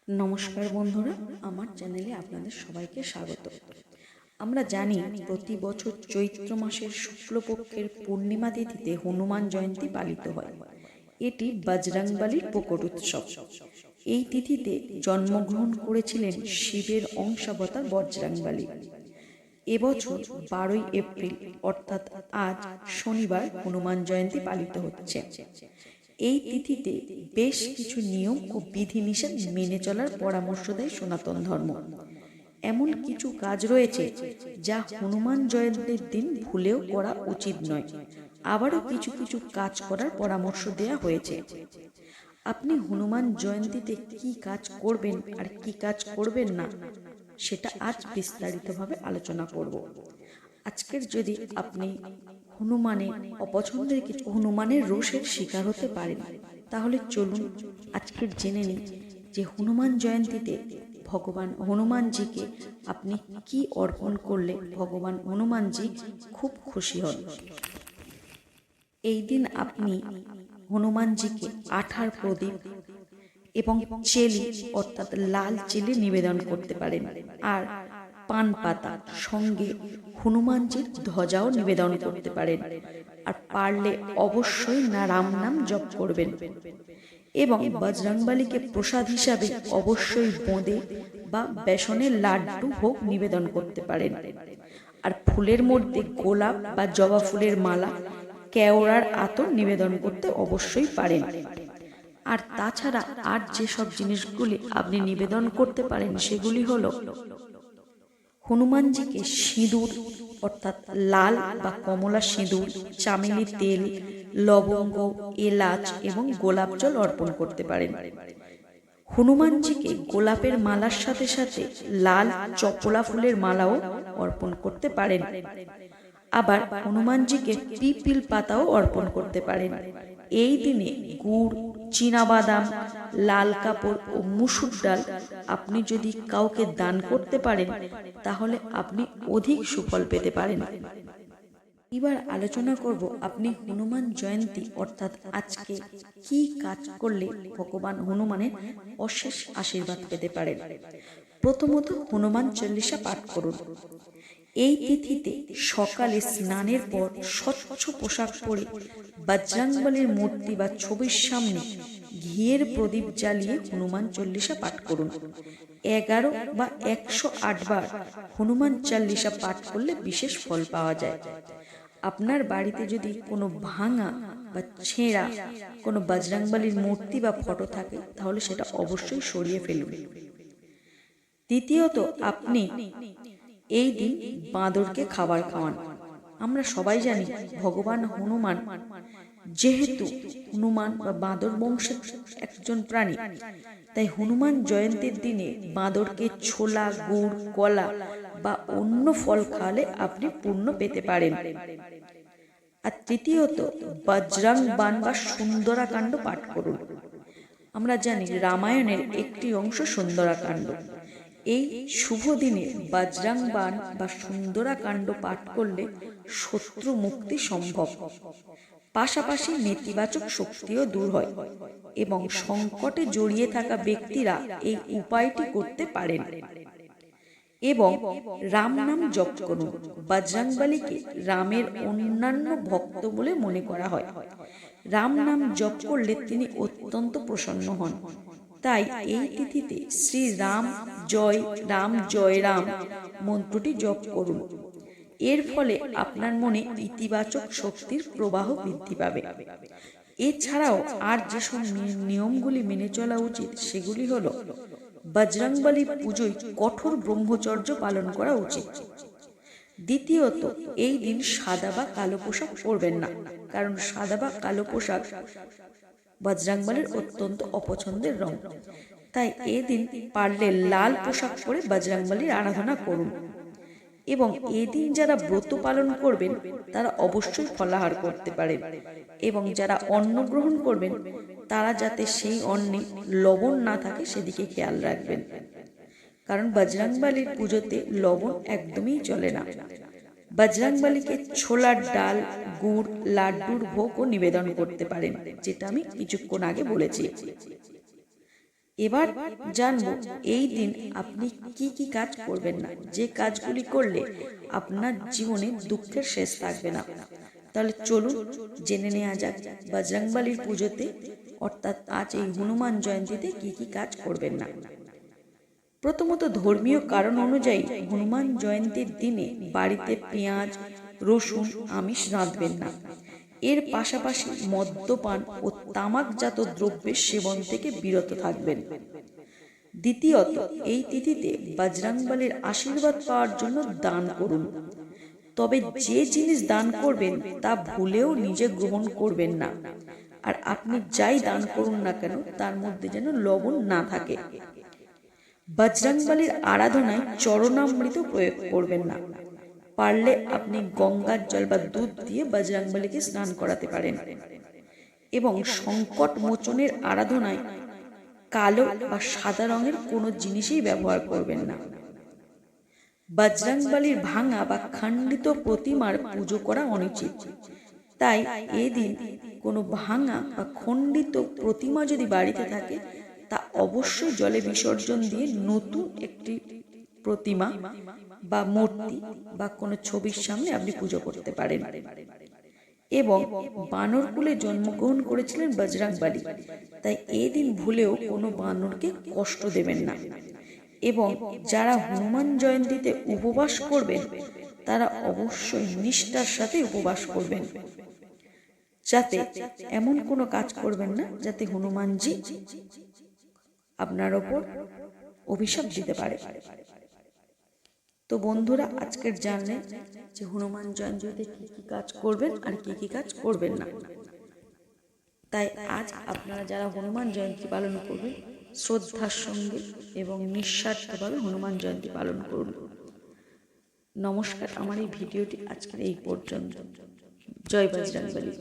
নমস্কার বন্ধুরা, আমার চ্যানেলে আপনাদের সবাইকে স্বাগত। আমরা জানি প্রতি বছর চৈত্র মাসের শুক্লপক্ষের পূর্ণিমা তিথিতে হনুমান জয়ন্তী পালিত হয়। এটি বজরংবলীর প্রকট উৎসব। এই তিথিতে জন্মগ্রহণ করেছিলেন শিবের অংশাবতার বজরংবলী। এবছর 12ই এপ্রিল অর্থাৎ আজ শনিবার হনুমান জয়ন্তী পালিত হচ্ছে। এই তিথিতে বেশ কিছু নিয়ম ও বিধিনিষেধ মেনে চলার পরামর্শ দেয় সনাতন ধর্ম। এমন কিছু কাজ রয়েছে যা হনুমান জয়ন্তীর দিন ভুলেও করা উচিত নয়। আবারও কিছু কিছু কাজ করার পরামর্শ দেয়া হয়েছে। আপনি হনুমান জয়ন্তীতে কি কাজ করবেন আর কি কাজ করবেন না, সেটা আজ বিস্তারিতভাবে আলোচনা করব। আজকের যদি আপনি হনুমানের রোষের শিকার হতে পারেন, তাহলে চলুন আজকের জেনে নিই যে হনুমান জয়ন্তীতে ভগবান হনুমানজিকে আপনি কি অর্পণ করলে ভগবান হনুমানজি খুব খুশি হন। এই দিন আপনি হনুমানজিকে আঠার প্রদীপ এবং চেলি অর্থাৎ লাল চেলি নিবেদন করতে পারেন, আর পান পাতা সঙ্গে হনুমানজির ধ্বজাও নিবেদন করতে পারেন। আর পারলে অবশ্যই রাম নাম জপ করবেন এবং বজরংবলীকে প্রসাদ হিসাবে অবশ্যই বোঁদে বা বেসনের লাড্ডু ভোগ নিবেদন করতে পারেন। আর ফুলের মধ্যে গোলাপ বা জবা ফুলের মালা, কেওড়ার আতর নিবেদন করতে অবশ্যই পারেন। আর তাছাড়া আর যেসব জিনিসগুলি আপনি নিবেদন করতে পারেন সেগুলি হলো হনুমানজিকে সিঁদুর অর্থাৎ লাল বা কমলা সিঁদুর, চামেলি তেল, লবঙ্গ, এলাচ এবং গোলাপ জল অর্পণ করতে পারেন। হনুমানজিকে গোলাপের মালার সাথে সাথে লাল চপলা ফুলের মালাও অর্পণ করতে পারেন। আবার হনুমানজিকে পিপিল পাতাও অর্পণ করতে পারেন। এই দিনে গুড়, চীনাবাদাম, লাল কাপড় ও মুসুর ডাল আপনি যদি কাউকে দান করতে পারেন, তাহলে আপনি অধিক সুফল পেতে পারেন। এবার আলোচনা করব আপনি হনুমান জয়ন্তী অর্থাৎ আজকে কি কাজ করলে ভগবান হনুমানের অশেষ আশীর্বাদ পেতে পারেন। প্রথমত হনুমান চল্লিশা পাঠ করুন। এই তিথিতে সকালে স্নানের পর স্বচ্ছ পোশাক পরে বজরংবলীর মূর্তি বা ছবির সামনে ঘিয়ের প্রদীপ জ্বালিয়ে হনুমান চল্লিশা পাঠ করুন। 11 বা 108 বার হনুমান চল্লিশা পাঠ করলে বিশেষ ফল পাওয়া যায়। আপনার বাড়িতে যদি কোনো ভাঙা বা ছেঁড়া কোনো বজরংবলীর মূর্তি বা ফটো থাকে, তাহলে সেটা অবশ্যই সরিয়ে ফেলুন। দ্বিতীয়ত, আপনি এই দিন বাঁদরকে খাবার খাওয়ান। আমরা সবাই জানি ভগবান হনুমান, যেহেতু হনুমান বা বাঁদর বংশের একজন প্রাণী, তাই হনুমান জয়ন্তীর দিনে বাঁদরকে ছোলা, গুড়, কলা বা অন্য ফল খাওয়ালে আপনি পুণ্য পেতে পারেন। আর তৃতীয়ত, বজরং বাণ বা সুন্দরাকাণ্ড পাঠ করুন। আমরা জানি রামায়ণের একটি অংশ সুন্দরাকাণ্ড। এই শুভ দিনে বজরং বাণ বা সুন্দরাকাণ্ড পাঠ করলে শত্রু মুক্তি সম্ভব। পাশাপাশি নেতিবাচক শক্তিও দূর হয় এবং সংকটে জড়িয়ে থাকা ব্যক্তিরা এই উপায়টি করতে পারেন। এবং রাম নাম জপ করুন। বজরংবলীকে রামের অন্যান্য ভক্ত বলে মনে করা হয়। রাম নাম জপ করলে তিনি অত্যন্ত প্রসন্ন হন। তাই এই তিথিতে শ্রী রাম জয় রাম মন্ত্রটি জপ করুন। এর ফলে আপনার মনে ইতিবাচক শক্তির প্রবাহ বৃদ্ধি পাবে। এছাড়াও আর যেসব নিয়মগুলি মেনে চলা উচিত সেগুলি হলো বজরংবলী পুজোয় কঠোর ব্রহ্মচর্য পালন করা উচিত। দ্বিতীয়ত, এই দিন সাদা বা কালো পোশাক পরবেন না, কারণ সাদা বা কালো পোশাক বজরংবলীর অত্যন্ত অপছন্দের রং। তাই এদিন পারলে লাল পোশাক পরে বজরংবলীর আরাধনা করুন। এবং এদিন যারা ব্রত পালন করবেন তারা অবশ্যই ফলাহার করতে পারেন, এবং যারা অন্ন গ্রহণ করবেন তারা যাতে সেই অন্নে লবণ না থাকে সেদিকে খেয়াল রাখবেন, কারণ বজরংবলীর পুজোতে লবণ একদমই চলে না। বজরংবলীকে ছোলার ডাল, গুড়, লাড্ডুর ভোগও নিবেদন করতে পারেন, যেটা আমি কিছুক্ষণ আগে বলেছি। এবার জানবো এই দিন আপনি কি কি কাজ করবেন না, যে কাজগুলি করলে আপনার জীবনে দুঃখের শেষ থাকবে না। তাহলে চলুন জেনে নেওয়া যাক বজরংবলীর পুজোতে অর্থাৎ আজ এই হনুমান জয়ন্তীতে কি কি কাজ করবেন না। প্রথমত ধর্মীয় কারণ অনুযায়ী হনুমান জয়ন্তীর দিনে বাড়িতে পেঁয়াজ, রসুন, আমিষ রাঁধবেন না। এর পাশাপাশি মদ্যপান ও তামাকজাত দ্রব্যের সেবন থেকে বিরত থাকবেন। দ্বিতীয়ত এই তিথিতে বজরংবলীর আশীর্বাদ পাওয়ার জন্য দান করুন। তবে যে জিনিস দান করবেন তা ভুলেও নিজে গ্রহণ করবেন না। আর আপনি যাই দান করুন না কেন তার মধ্যে যেন লবণ না থাকে। বজরংবলীর আরাধনায় চরণামৃত প্রয়োগ করবেন না। পারলে আপনি গঙ্গার জল বা দুধ দিয়ে বজরংবলীকে স্নান করাতে পারেন। এবং সংকট মোচনের আরাধনায় কালো বা সাদা রঙের কোনো জিনিসই ব্যবহার করবেন না। বজরংবলীর ভাঙা বা খণ্ডিত প্রতিমার পুজো করা অনুচিত। তাই এদিন কোনো ভাঙা বা খণ্ডিত প্রতিমা যদি বাড়িতে থাকে তা অবশ্যই জলে বিসর্জন দিয়ে নতুন একটি প্রতিমা বা মূর্তি বা কোনো ছবির সামনে আপনি পুজো করতে পারেন। এবং বানরকুলে জন্মগ্রহণ করেছিলেন বজরংবলী, তাই এদিন ভুলেও কোনো বানরকে কষ্ট দেবেন না। এবং যারা হনুমান জয়ন্তীতে উপবাস করবেন তারা অবশ্যই নিষ্ঠার সাথে উপবাস করবেন, যাতে এমন কোনো কাজ করবেন না যাতে হনুমানজি আপনার ওপর অভিশাপ দিতে পারে। তো বন্ধুরা, আজকের জানলেন যে হনুমান জয়ন্তীতে কি কি কাজ করবেন আর কি কি কাজ করবেন না। তাই আজ আপনারা যারা হনুমান জয়ন্তী পালন করবেন শ্রদ্ধার সঙ্গে এবং নিঃস্বার্থভাবে হনুমান জয়ন্তী পালন করুন। নমস্কার। আমার এই ভিডিওটি আজকের এই পর্যন্ত। জয় বজরংবলী।